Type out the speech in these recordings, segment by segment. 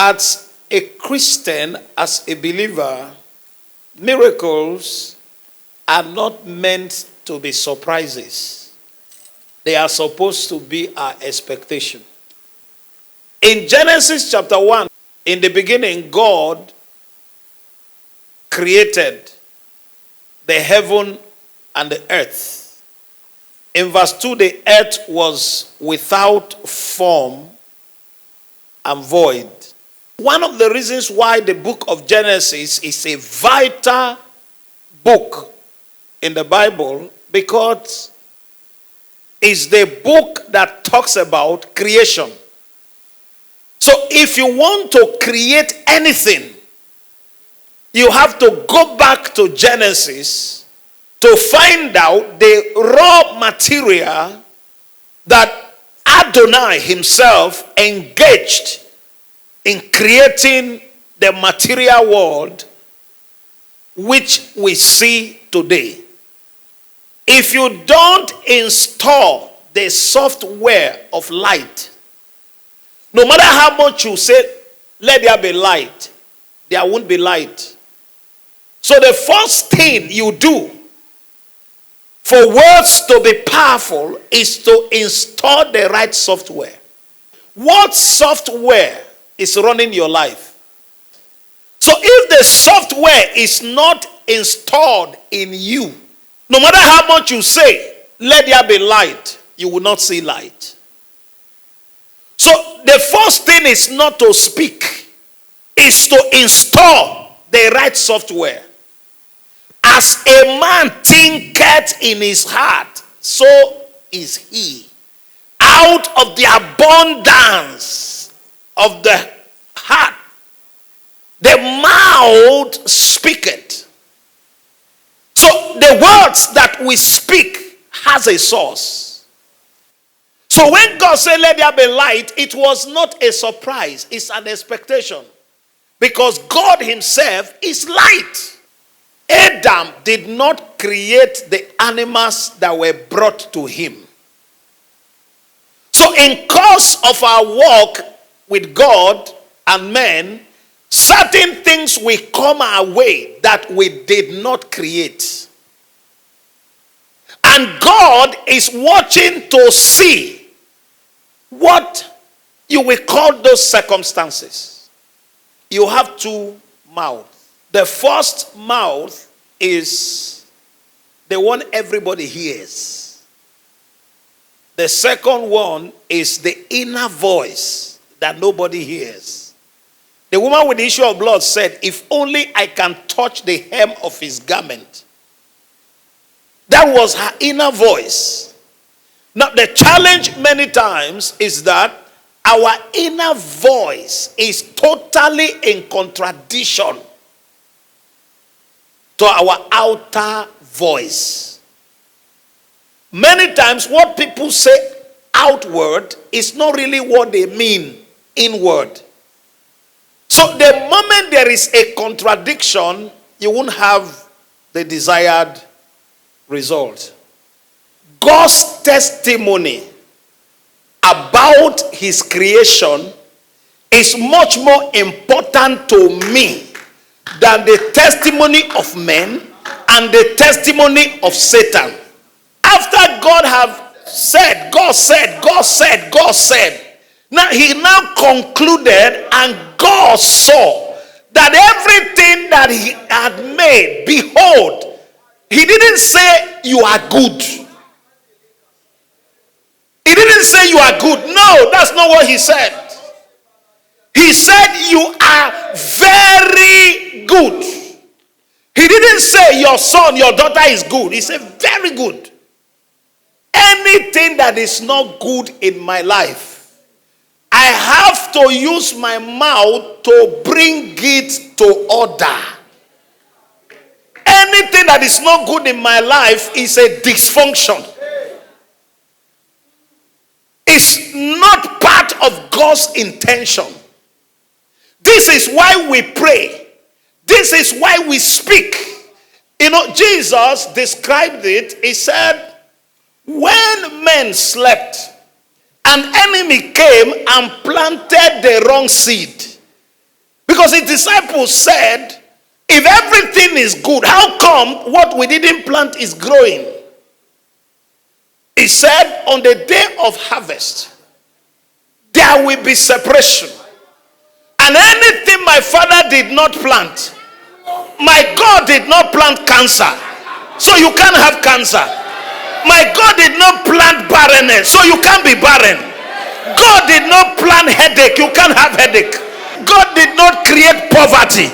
As a Christian, as a believer, miracles are not meant to be surprises. They are supposed to be our expectation. In Genesis chapter 1, in the beginning, God created the heaven and the earth. In verse 2, the earth was without form and void. One of the reasons why the book of Genesis is a vital book in the Bible, because it's the book that talks about creation. So if you want to create anything, you have to go back to Genesis to find out the raw material that Adonai himself engaged in creating the material world which we see today. If you don't install the software of light, no matter how much you say, let there be light, there won't be light. So the first thing you do for words to be powerful is to install the right software. What software is running your life? So if the software is not installed in you, no matter how much you say, let there be light, you will not see light. So the first thing is not to speak, is to install the right software. As a man thinketh in his heart, so is he. Out of the abundance of the heart, the mouth speaketh. So the words that we speak has a source. So when God said, let there be light, it was not a surprise. It's an expectation. Because God himself is light. Adam did not create the animals that were brought to him. So in course of our walk with God and men, certain things will come our way that we did not create. And God is watching to see what you will call those circumstances. You have two mouths. The first mouth is the one everybody hears. The second one is the inner voice that nobody hears. The woman with the issue of blood said, if only I can touch the hem of his garment. That was her inner voice. Now the challenge many times is that our inner voice is totally in contradiction to our outer voice. Many times what people say outward is not really what they mean inward. So the moment there is a contradiction, you won't have the desired result. God's testimony about his creation is much more important to me than the testimony of men and the testimony of Satan. After God have said, God said, God said, God said, now he now concluded, and God saw that everything that he had made, behold, he didn't say you are good. He didn't say you are good. No, that's not what he said. He said you are very good. He didn't say your son, your daughter is good. He said very good. Anything that is not good in my life, I have to use my mouth to bring it to order. Anything that is not good in my life is a dysfunction. It's not part of God's intention. This is why we pray. This is why we speak. You know, Jesus described it. He said, when men slept, an enemy came and planted the wrong seed. Because his disciples said, if everything is good, how come what we didn't plant is growing? He said, on the day of harvest, there will be separation. And anything my father did not plant, my God did not plant cancer, so you can't have cancer. My God did not plant barrenness, so you can't be barren. God did not plant headache, you can't have headache. God did not create poverty,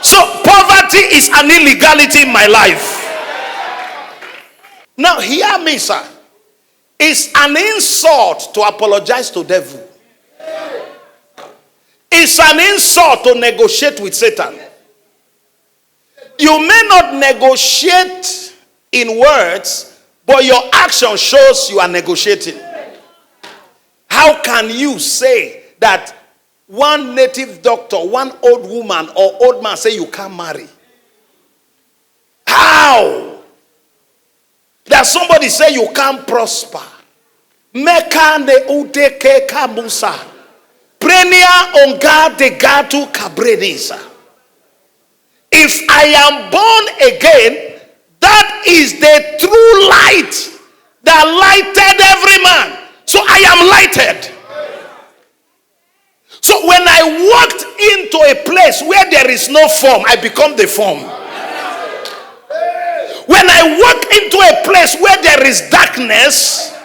so poverty is an illegality in my life. Now hear me, sir. It's an insult to apologize to devil. It's an insult to negotiate with Satan. You may not negotiate in words, but your action shows you are negotiating. How can you say that one native doctor, one old woman or old man say you can't marry? How? That somebody say you can't prosper. Meka ne udeke kamusa. Prenia onga de gatu kabrenisa. If I am born again, that is the true light that lighted every man. So I am lighted. So when I walked into a place where there is no form, I become the form. When I walk into a place where there is darkness,